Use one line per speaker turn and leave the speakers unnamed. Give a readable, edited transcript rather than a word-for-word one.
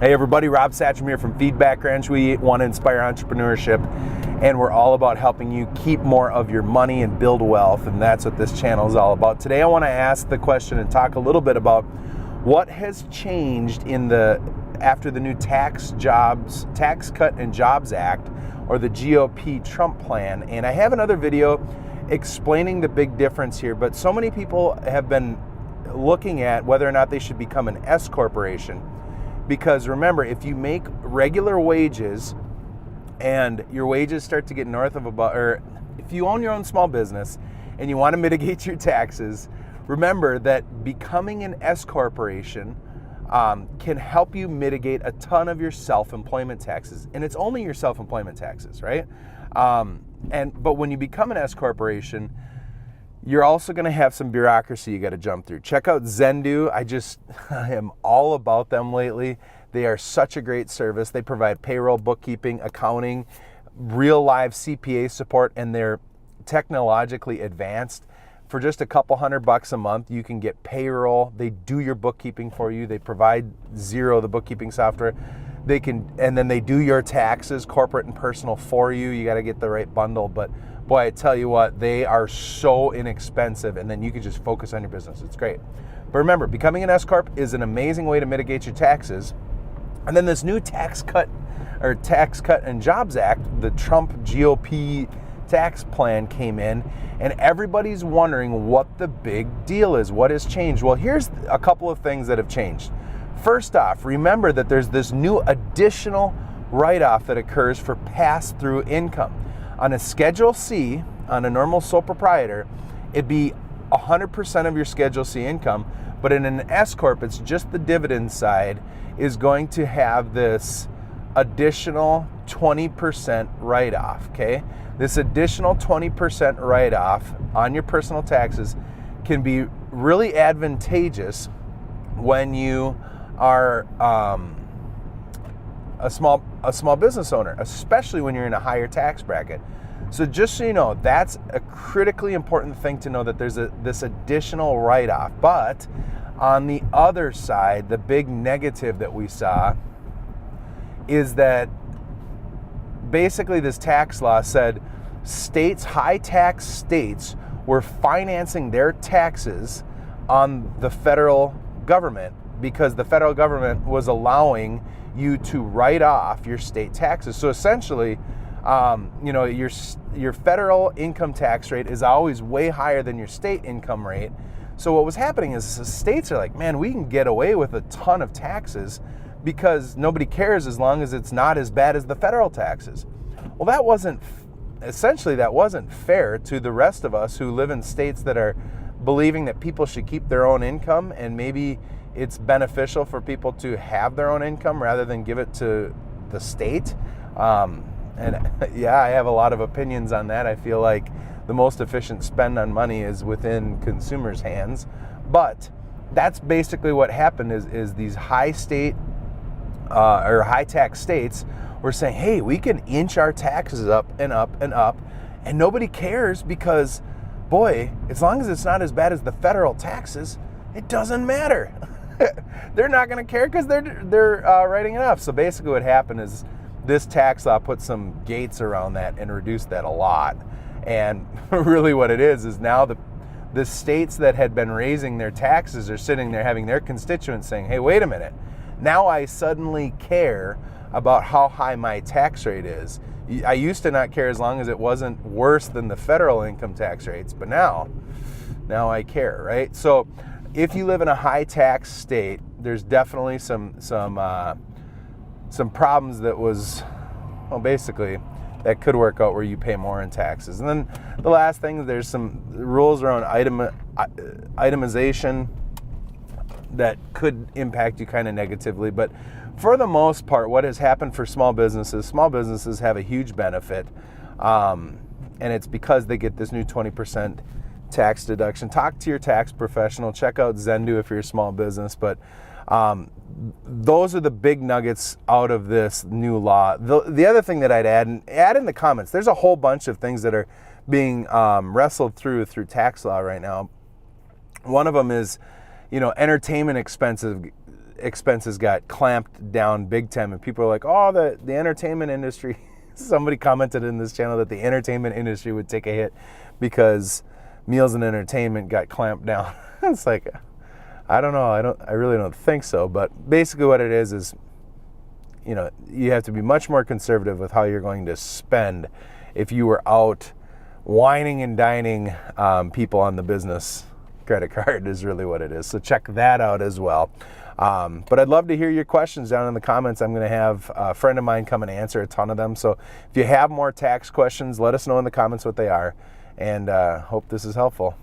Hey everybody, Rob Satcham here from FeedbackWrench. We want to inspire entrepreneurship, and we're all about helping you keep more of your money and build wealth, and that's what this channel is all about. Today I want to ask the question and talk a little bit about what has changed after the new Tax Cut and Jobs Act, or the GOP Trump plan. And I have another video explaining the big difference here, but so many people have been looking at whether or not they should become an S corporation. Because remember, if you make regular wages and your wages start to get north of or if you own your own small business and you want to mitigate your taxes, remember that becoming an S corporation can help you mitigate a ton of your self-employment taxes. And it's only your self-employment taxes, right? But when you become an S corporation, you're also going to have some bureaucracy you got to jump through. Check out Zendu. I am all about them lately. They are such a great service. They provide payroll, bookkeeping, accounting, real live CPA support, and they're technologically advanced. For just a couple $100 a month, you can get payroll. They do your bookkeeping for you. They provide Xero, the bookkeeping software. And then they do your taxes, corporate and personal, for you. You got to get the right bundle, but boy, I tell you what, they are so inexpensive, and then you can just focus on your business. It's great. But remember, becoming an S-Corp is an amazing way to mitigate your taxes. And then this new Tax Cut and Jobs Act, the Trump GOP tax plan, came in, and everybody's wondering what the big deal is. What has changed? Well, here's a couple of things that have changed. First off, remember that there's this new additional write-off that occurs for pass-through income. On a Schedule C, on a normal sole proprietor, it'd be 100% of your Schedule C income, but in an S-Corp, it's just the dividend side is going to have this additional 20% write-off, okay? This additional 20% write-off on your personal taxes can be really advantageous when you are a small business owner, especially when you're in a higher tax bracket. So just so you know, that's a critically important thing to know, that there's this additional write-off. But on the other side, the big negative that we saw is that basically this tax law said high tax states were financing their taxes on the federal government because the federal government was allowing you to write off your state taxes. So essentially, your federal income tax rate is always way higher than your state income rate. So what was happening is the states are like, man, we can get away with a ton of taxes because nobody cares as long as it's not as bad as the federal taxes. Well, that wasn't fair to the rest of us who live in states that are believing that people should keep their own income, and maybe it's beneficial for people to have their own income rather than give it to the state. And yeah, I have a lot of opinions on that. I feel like the most efficient spend on money is within consumers' hands. But that's basically what happened is these high tax states were saying, hey, we can inch our taxes up and up and up, and nobody cares because, boy, as long as it's not as bad as the federal taxes, it doesn't matter. They're not going to care because they're writing it off. So basically what happened is this tax law put some gates around that and reduced that a lot. And really what it is now the states that had been raising their taxes are sitting there having their constituents saying, hey, wait a minute, now I suddenly care about how high my tax rate is. I used to not care as long as it wasn't worse than the federal income tax rates, but now I care, right? So if you live in a high tax state, there's definitely some problems that could work out where you pay more in taxes. And then the last thing, there's some rules around itemization that could impact you kind of negatively. But for the most part, what has happened for small businesses have a huge benefit. And it's because they get this new 20% tax deduction. Talk to your tax professional. Check out Zendu if you're a small business. But those are the big nuggets out of this new law. The other thing that I'd add in the comments, there's a whole bunch of things that are being wrestled through tax law right now. One of them is, entertainment expenses expenses got clamped down big time, and people are like, oh, the entertainment industry. Somebody commented in this channel that the entertainment industry would take a hit because meals and entertainment got clamped down. It's like, I don't know. I really don't think so. But basically what it is, you know, you have to be much more conservative with how you're going to spend if you were out whining and dining people on the business credit card is really what it is. So check that out as well. But I'd love to hear your questions down in the comments. I'm going to have a friend of mine come and answer a ton of them. So if you have more tax questions, let us know in the comments what they are, and hope this is helpful.